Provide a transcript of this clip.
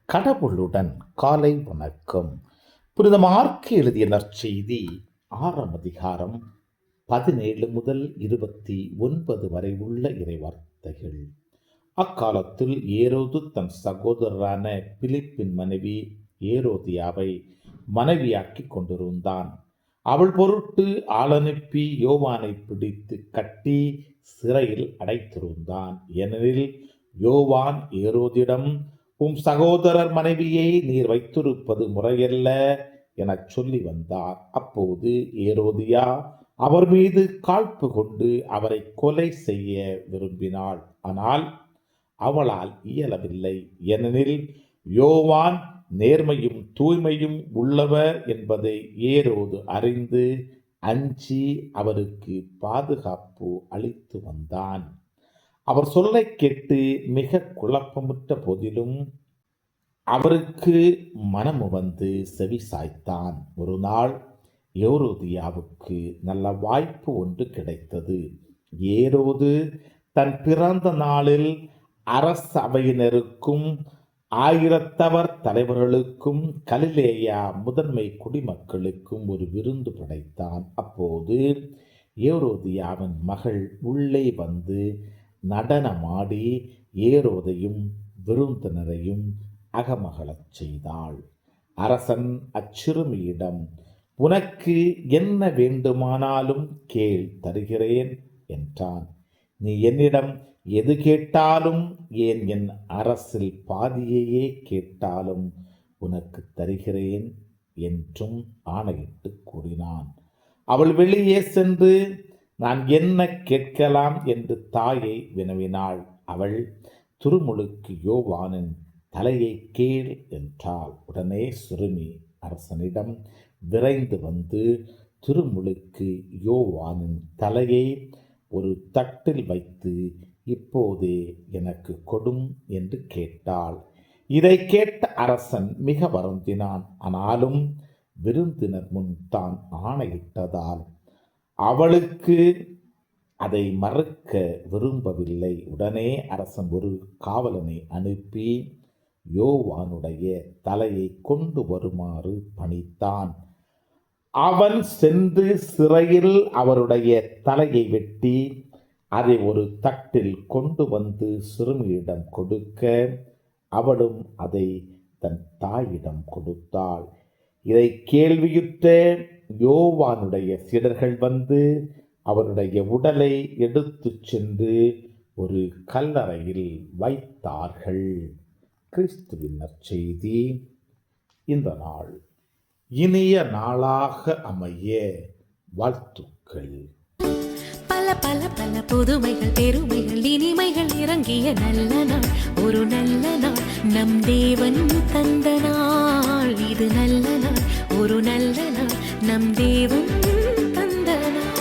கடவுளுடன் காலை வணக்கம். புனித மார்க்கு எழுதிய நற்செய்தி 6ஆம் அதிகாரம் 17 முதல் 29 வரை உள்ள இறைவார்த்தைகள். அக்காலத்தில் ஏரோது தன் சகோதரரான பிலிப்பின் மனைவி ஏரோதியாவை மனைவியாக்கிக் கொண்டிருந்தான். அவள் பொருட்டு ஆளனுப்பி யோவானை பிடித்து கட்டி சிறையில் அடைத்திருந்தான். ஏனெனில் யோவான் ஏரோதிடம், உம் சகோதரர் மனைவியை நீர் வைத்திருப்பது முறையல்ல எனச் சொல்லி வந்தார். அப்போது ஏரோதியா அவர் மீது காழ்ப்பு கொண்டு அவரை கொலை செய்ய விரும்பினாள். ஆனால் அவளால் இயலவில்லை. ஏனெனில் யோவான் நேர்மையும் தூய்மையும் உள்ளவர் என்பதை ஏரோது அறிந்து அஞ்சி அவருக்கு பாதுகாப்பு அளித்து வந்தான். அவர் சொல்லை கேட்டு மிக குழப்பமுற்ற போதிலும் அவருக்கு மனமு வந்து செவி சாய்த்தான். ஒரு நாள் ஏரோதியாவுக்கு நல்ல வாய்ப்பு ஒன்று கிடைத்தது. ஏரோது தன் பிறந்த நாளில் அரசவையினருக்கும் ஆயிரத்தவர் தலைவர்களுக்கும் கலிலேயா முதன்மை குடிமக்களுக்கும் ஒரு விருந்து படைத்தான். அப்போது ஏரோதியாவின் மகள் உள்ளே வந்து நடனமாடி ஏரோதையும் விருந்தினரையும் அகமகளச் செய்தாள். அரசன் அச்சிறுமியிடம், உனக்கு என்ன வேண்டுமானாலும் கேள், தருகிறேன் என்றான். நீ என்னிடம் எது கேட்டாலும், ஏன் என் அரசில் பாதியையே கேட்டாலும் உனக்கு தருகிறேன் என்றும் ஆணையிட்டு கூறினான். அவள் வெளியே சென்று நான் என்ன கேட்கலாம் என்று தாயை வினவினாள். அவள், திருமுழுக்கு யோவானின் தலையை கேள் என்றாள். உடனே சிறுமி அரசனிடம் விரைந்து வந்து திருமுழுக்கு யோவானின் தலையை ஒரு தட்டில் வைத்து, இப்போதே எனக்கு கொடும் என்று கேட்டாள். இதை கேட்ட அரசன் மிக வருந்தினான். ஆனாலும் விருந்தினர் முன் தான் ஆணையிட்டதால் அவளுக்கு அதை மறுக்க விரும்பவில்லை. உடனே அரசன் ஒரு காவலனை அனுப்பி யோவானுடைய தலையை கொண்டு வருமாறு பணித்தான். அவன் சென்று சிறையில் அவருடைய தலையை வெட்டி அதை ஒரு தட்டில் கொண்டு வந்து சிறுமியிடம் கொடுக்க, அவளும் அதை தன் தாயிடம் கொடுத்தாள். இதை கேள்வியுற்ற யோவானுடைய சீடர்கள் வந்து அவருடைய உடலை எடுத்துச் சென்று ஒரு கல்லறையில் வைத்தார்கள். கிறிஸ்துவின் நற்செய்தி. இந்த நாள் இனிய நாளாக அமைய வாழ்த்துக்கள். பல பல பல புதுமைகள், பெருமைகள், இனிமைகள் இறங்கிய நல்ல நாள், ஒரு நல்ல நாள், நம் தேவன் தந்த நாள். இது நல்ல நாள், ஒரு நல்ல நாள், நம் தேவன் தந்த நாள்.